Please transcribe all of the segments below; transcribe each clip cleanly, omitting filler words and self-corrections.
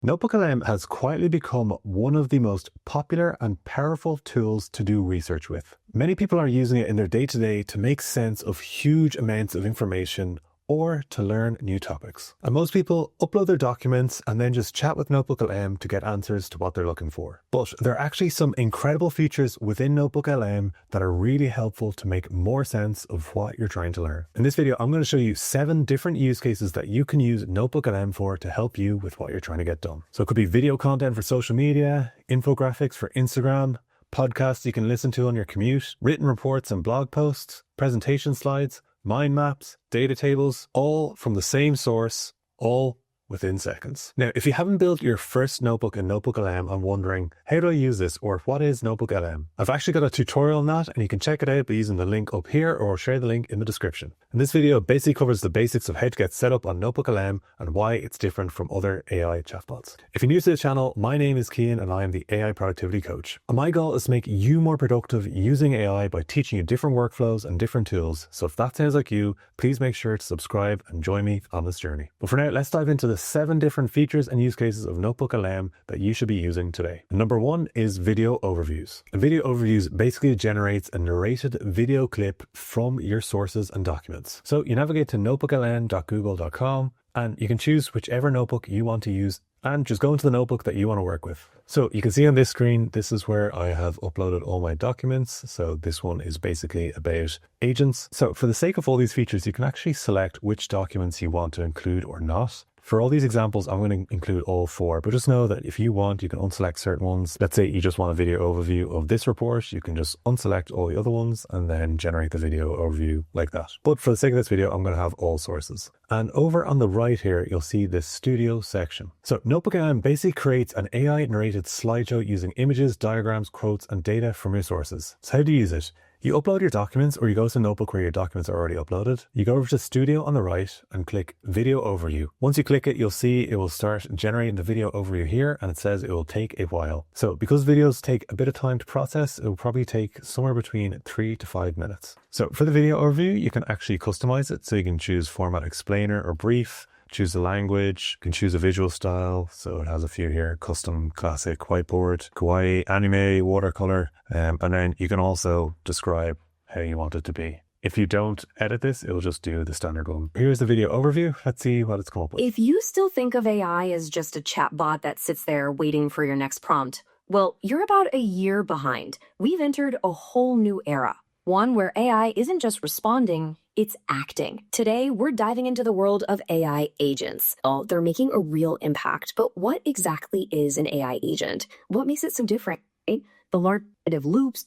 NotebookLM has quietly become one of the most popular and powerful tools to do research with. Many people are using it in their day-to-day to make sense of huge amounts of information or to learn new topics. And most people upload their documents and then just chat with NotebookLM to get answers to what they're looking for. But there are actually some incredible features within NotebookLM that are really helpful to make more sense of what you're trying to learn. In this video, I'm going to show you 7 different use cases that you can use NotebookLM for to help you with what you're trying to get done. So it could be video content for social media, infographics for Instagram, podcasts you can listen to on your commute, written reports and blog posts, presentation slides, mind maps, data tables, all from the same source, all within seconds. Now, if you haven't built your first notebook in NotebookLM and wondering, how do I use this, or what is NotebookLM? I've actually got a tutorial on that, and you can check it out by using the link up here, or share the link in the description. And this video basically covers the basics of how to get set up on NotebookLM and why it's different from other AI chatbots. If you're new to the channel, my name is Cian and I am the AI Productivity Coach. And my goal is to make you more productive using AI by teaching you different workflows and different tools. So if that sounds like you, please make sure to subscribe and join me on this journey. But for now, let's dive into the 7 different features and use cases of NotebookLM that you should be using today. Number 1 is video overviews. A video overviews basically generates a narrated video clip from your sources and documents. So you navigate to notebooklm.google.com and you can choose whichever notebook you want to use and just go into the notebook that you want to work with. So you can see on this screen, this is where I have uploaded all my documents. So this one is basically about agents. So for the sake of all these features, you can actually select which documents you want to include or not. For all these examples, I'm going to include all 4, but just know that if you want, you can unselect certain ones. Let's say you just want a video overview of this report, you can just unselect all the other ones and then generate the video overview like that. But for the sake of this video, I'm going to have all sources. And over on the right here, you'll see this studio section. So NotebookLM basically creates an AI narrated slideshow using images, diagrams, quotes, and data from your sources. So how do you use it? You upload your documents, or you go to the notebook where your documents are already uploaded. You go over to Studio on the right and click Video Overview. Once you click it, you'll see it will start generating the video overview here, and it says it will take a while. So because videos take a bit of time to process, it will probably take somewhere between 3 to 5 minutes. So for the video overview, you can actually customize it. So you can choose format explainer or brief. Choose the language, you can choose a visual style. So it has a few here: custom, classic, whiteboard, kawaii, anime, watercolor. And then you can also describe how you want it to be. If you don't edit this, it'll just do the standard one. Here's the video overview. Let's see what it's come up with. If you still think of AI as just a chatbot that sits there waiting for your next prompt, well, you're about a year behind. We've entered a whole new era. One where AI isn't just responding, it's acting. Today, we're diving into the world of AI agents. Oh, they're making a real impact, but what exactly is an AI agent? What makes it so different, right? The large loops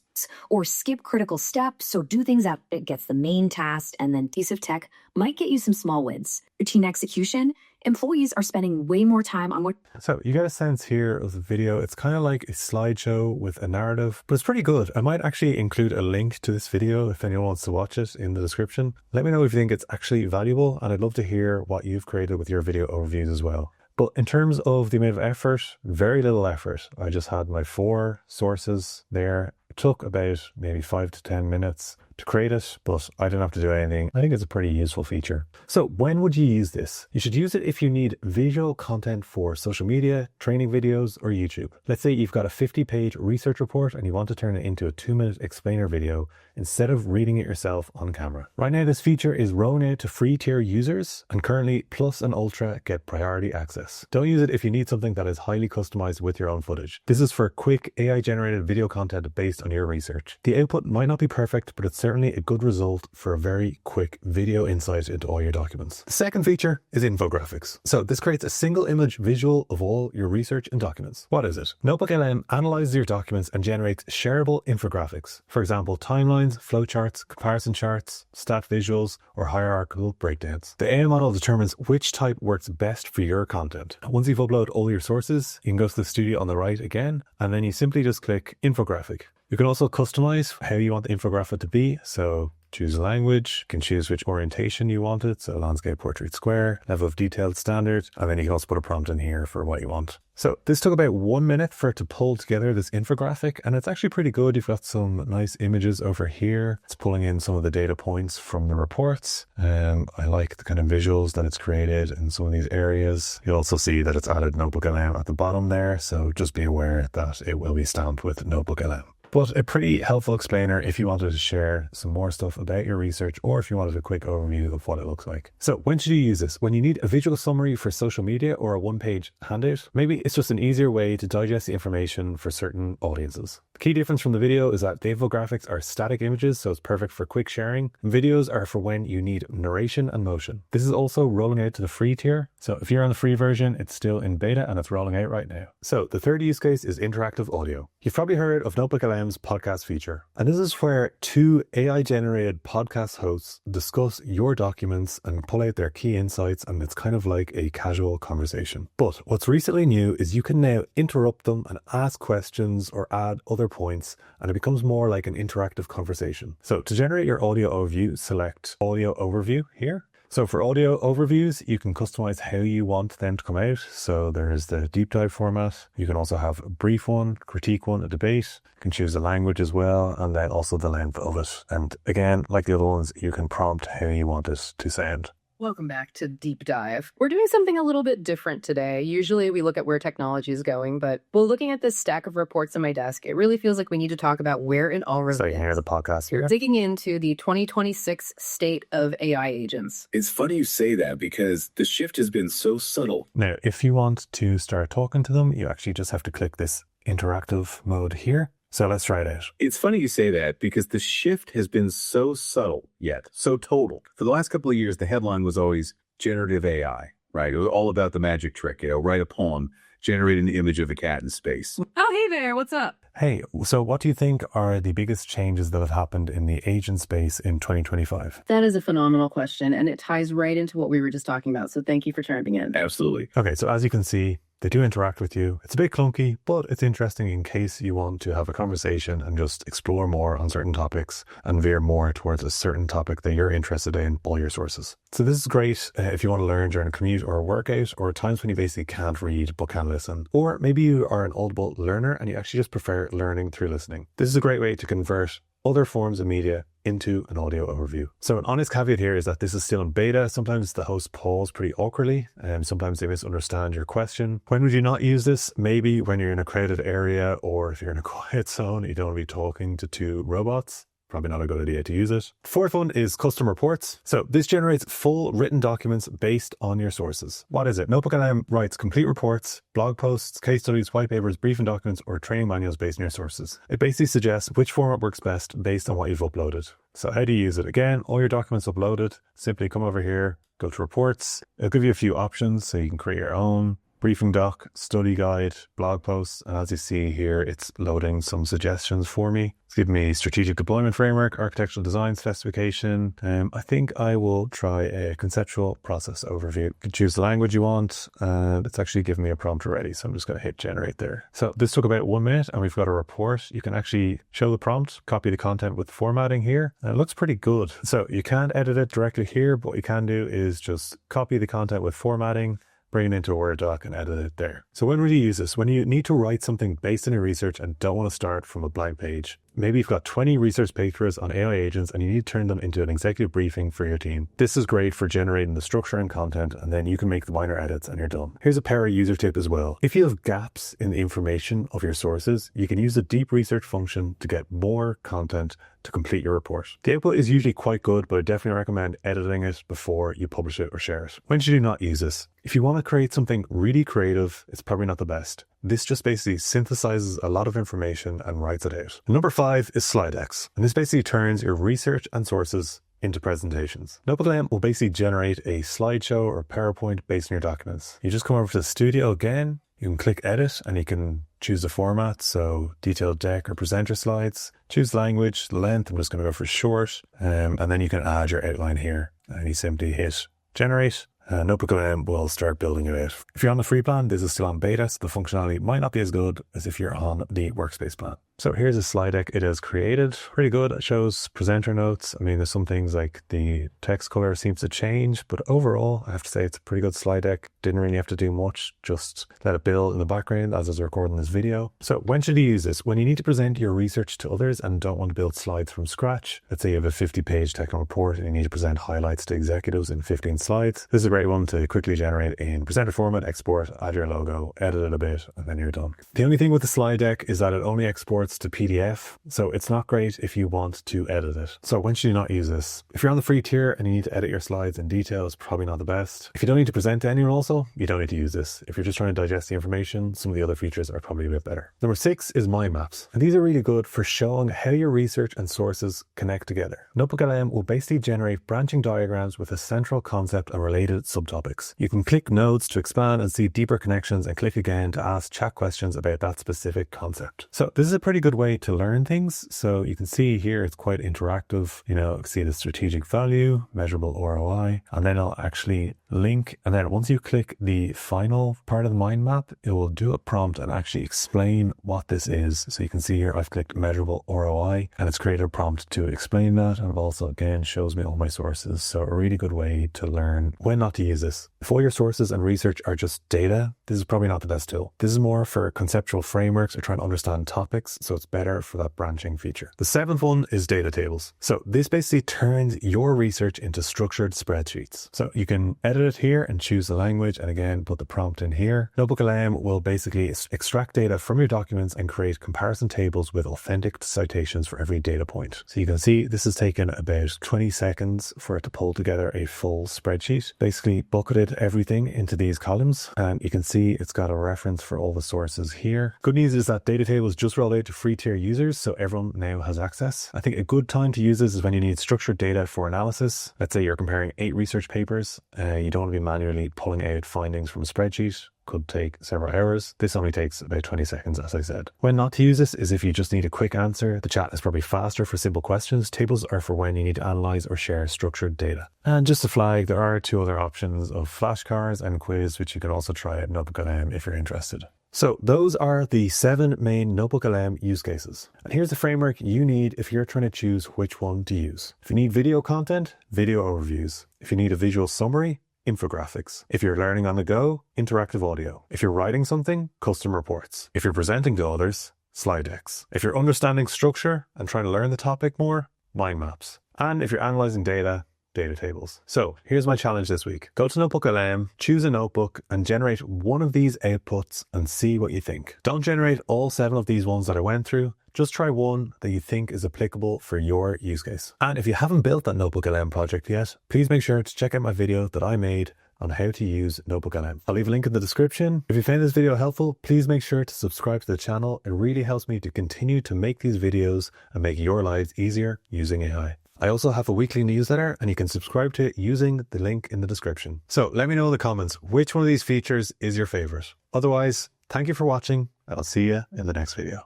or skip critical steps or do things that it gets the main task, and then piece of tech might get you some small wins. Routine execution, employees are spending way more time on what... So you get a sense here of the video. It's kind of like a slideshow with a narrative, but it's pretty good. I might actually include a link to this video if anyone wants to watch it in the description. Let me know if you think it's actually valuable, and I'd love to hear what you've created with your video overviews as well. But in terms of the amount of effort, very little effort. I just had my 4 sources there. It took about maybe 5 to 10 minutes to create it, but I didn't have to do anything. I think it's a pretty useful feature. So when would you use this? You should use it if you need visual content for social media, training videos, or YouTube. Let's say you've got a 50-page research report and you want to turn it into a 2-minute explainer video instead of reading it yourself on camera. Right now, this feature is rolling out to free tier users, and currently Plus and Ultra get priority access. Don't use it if you need something that is highly customized with your own footage. This is for quick AI-generated video content based on your research. The output might not be perfect, but it's certainly a good result for a very quick video insight into all your documents. The second feature is infographics. So this creates a single image visual of all your research and documents. What is it? NotebookLM analyzes your documents and generates shareable infographics. For example, timelines, flowcharts, comparison charts, stat visuals, or hierarchical breakdowns. The AI model determines which type works best for your content. Once you've uploaded all your sources, you can go to the studio on the right again, and then you simply just click infographic. You can also customize how you want the infographic to be. So choose a language, you can choose which orientation you want it, so landscape, portrait, square, level of detailed standard, and then you can also put a prompt in here for what you want. So this took about 1 minute for it to pull together this infographic, and it's actually pretty good. You've got some nice images over here. It's pulling in some of the data points from the reports. I like the kind of visuals that it's created in some of these areas. You'll also see that it's added NotebookLM at the bottom there, so just be aware that it will be stamped with NotebookLM. But a pretty helpful explainer if you wanted to share some more stuff about your research, or if you wanted a quick overview of what it looks like. So when should you use this? When you need a visual summary for social media or a one-page handout? Maybe it's just an easier way to digest the information for certain audiences. The key difference from the video is that the infographics are static images, so it's perfect for quick sharing. Videos are for when you need narration and motion. This is also rolling out to the free tier. So if you're on the free version, it's still in beta and it's rolling out right now. So the third use case is interactive audio. You've probably heard of NotebookLM's podcast feature. And this is where two AI-generated podcast hosts discuss your documents and pull out their key insights, and it's kind of like a casual conversation. But what's recently new is you can now interrupt them and ask questions or add other points, and it becomes more like an interactive conversation. So to generate your audio overview, select Audio Overview here. So for audio overviews, you can customize how you want them to come out. So there's the deep dive format. You can also have a brief one, critique one, a debate. You can choose the language as well, and then also the length of it. And again, like the other ones, you can prompt how you want it to sound. Welcome back to Deep Dive. We're doing something a little bit different today. Usually we look at where technology is going, but while looking at this stack of reports on my desk, it really feels like we need to talk about where it all resides. So you can hear the podcast here. We're digging into the 2026 state of AI agents. It's funny you say that because the shift has been so subtle. Now, if you want to start talking to them, you actually just have to click this interactive mode here. So let's try it out. It's funny you say that because the shift has been so subtle yet so total. For the last couple of years, the headline was always generative AI, right? It was all about the magic trick, write a poem, generate an image of a cat in space. Oh, hey there, what's up? Hey, so what do you think are the biggest changes that have happened in the agent space in 2025? That is a phenomenal question, and it ties right into what we were just talking about, so thank you for chiming in. Absolutely. Okay, so as you can see, they do interact with you. It's a bit clunky, but it's interesting in case you want to have a conversation and just explore more on certain topics and veer more towards a certain topic that you're interested in, all your sources. So this is great if you want to learn during a commute or a workout, or times when you basically can't read but can listen. Or maybe you are an audible learner and you actually just prefer learning through listening. This is a great way to convert other forms of media into an audio overview. So an honest caveat here is that this is still in beta. Sometimes the host pause pretty awkwardly, and sometimes they misunderstand your question. When would you not use this? Maybe when you're in a crowded area, or if you're in a quiet zone, you don't want to be talking to two robots. Probably not a good idea to use it. The fourth one is custom reports. So this generates full written documents based on your sources. What is it? NotebookLM writes complete reports, blog posts, case studies, white papers, briefing documents, or training manuals based on your sources. It basically suggests which format works best based on what you've uploaded. So how do you use it? Again, all your documents uploaded. Simply come over here, go to reports. It'll give you a few options so you can create your own. Briefing doc, study guide, blog posts, and as you see here, it's loading some suggestions for me. It's giving me strategic deployment framework, architectural design specification. I think I will try a conceptual process overview. You can choose the language you want, and it's actually giving me a prompt already, so I'm just going to hit generate there. So this took about 1 minute, and we've got a report. You can actually show the prompt, copy the content with formatting here, and it looks pretty good. So you can't edit it directly here, but what you can do is just copy the content with formatting, bring it into a Word doc and edit it there. So when would you use this? When you need to write something based on your research and don't want to start from a blank page. Maybe you've got 20 research papers on AI agents and you need to turn them into an executive briefing for your team. This is great for generating the structure and content, and then you can make the minor edits and you're done. Here's a para user tip as well. If you have gaps in the information of your sources, you can use the deep research function to get more content to complete your report. The output is usually quite good, but I definitely recommend editing it before you publish it or share it. When should you not use this? If you want to create something really creative, it's probably not the best. This just basically synthesizes a lot of information and writes it out. Number 5 is slide decks. And this basically turns your research and sources into presentations. NotebookLM will basically generate a slideshow or PowerPoint based on your documents. You just come over to the studio again, you can click edit and you can choose the format, so detailed deck or presenter slides. Choose language, length, I'm just going to go for short, and then you can add your outline here. And you simply hit generate. NotebookLM will start building it out. If you're on the free plan, this is still on beta, so the functionality might not be as good as if you're on the workspace plan. So here's a slide deck it has created. Pretty good. It shows presenter notes. I mean, there's some things like the text color seems to change, but overall, I have to say it's a pretty good slide deck. Didn't really have to do much, just let it build in the background as I was recording this video. So when should you use this? When you need to present your research to others and don't want to build slides from scratch. Let's say you have a 50-page technical report and you need to present highlights to executives in 15 slides. This is a great one to quickly generate in presenter format, export, add your logo, edit it a bit, and then you're done. The only thing with the slide deck is that it only exports to PDF, so it's not great if you want to edit it. So when should you not use this? If you're on the free tier and you need to edit your slides in detail, it's probably not the best. If you don't need to present to anyone also, you don't need to use this. If you're just trying to digest the information, some of the other features are probably a bit better. Number 6 is mind maps. And these are really good for showing how your research and sources connect together. NotebookLM will basically generate branching diagrams with a central concept and related subtopics. You can click nodes to expand and see deeper connections and click again to ask chat questions about that specific concept. So this is a pretty good way to learn things. So you can see here it's quite interactive. You know, see the strategic value, measurable ROI, and then I'll actually link. And then once you click the final part of the mind map, it will do a prompt and actually explain what this is. So you can see here I've clicked measurable ROI and it's created a prompt to explain that. And it also again shows me all my sources. So a really good way to learn when not to use this. If all your sources and research are just data, this is probably not the best tool. This is more for conceptual frameworks or trying to understand topics. So it's better for that branching feature. The 7th one is data tables. So this basically turns your research into structured spreadsheets. So you can edit it here and choose the language and again put the prompt in here. NotebookLM will basically extract data from your documents and create comparison tables with authentic citations for every data point. So you can see this has taken about 20 seconds for it to pull together a full spreadsheet. Basically bucketed everything into these columns and you can see it's got a reference for all the sources here. Good news is that data tables just rolled out to free tier users, so everyone now has access. I think a good time to use this is when you need structured data for analysis. Let's say you're comparing 8 research papers. You don't want to be manually pulling out findings from a spreadsheet. Could take several hours. This only takes about 20 seconds, as I said. When not to use this is if you just need a quick answer. The chat is probably faster for simple questions. Tables are for when you need to analyze or share structured data. And just to flag, there are 2 other options of flashcards and quiz, which you can also try at NotebookLM if you're interested. So those are the 7 main NotebookLM use cases. And here's the framework you need if you're trying to choose which one to use. If you need video content, video overviews. If you need a visual summary, infographics. If you're learning on the go, interactive audio. If you're writing something, custom reports. If you're presenting to others, slide decks. If you're understanding structure and trying to learn the topic more, mind maps. And if you're analyzing data tables. So here's my challenge this week. Go to NotebookLM, choose a notebook and generate one of these outputs and see what you think. Don't generate all 7 of these ones that I went through. Just try one that you think is applicable for your use case. And if you haven't built that NotebookLM project yet, please make sure to check out my video that I made on how to use NotebookLM. I'll leave a link in the description. If you found this video helpful, please make sure to subscribe to the channel. It really helps me to continue to make these videos and make your lives easier using AI. I also have a weekly newsletter and you can subscribe to it using the link in the description. So let me know in the comments which one of these features is your favorite. Otherwise, thank you for watching and I'll see you in the next video.